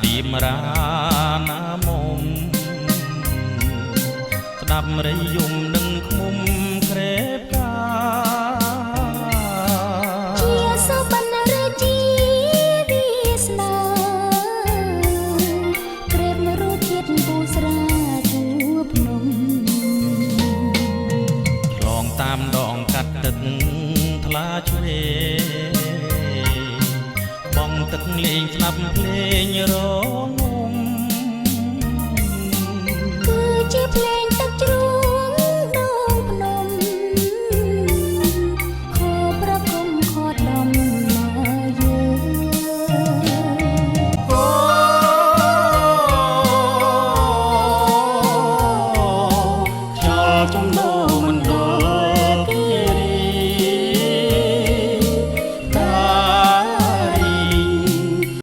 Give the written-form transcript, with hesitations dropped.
រៀបរាណាមុំស្ដាប់រីយំនឹងឃ្មុំក្រេបកាជាសុបនរាជាវាសនាក្រេបរសជាតិពូស្រាជួភ្នំឆ្លងតាមដងកាត់ទឹកថ្លាឆ្វេងបងទឹកលេងស្ដាប់ភ្លេងរងំ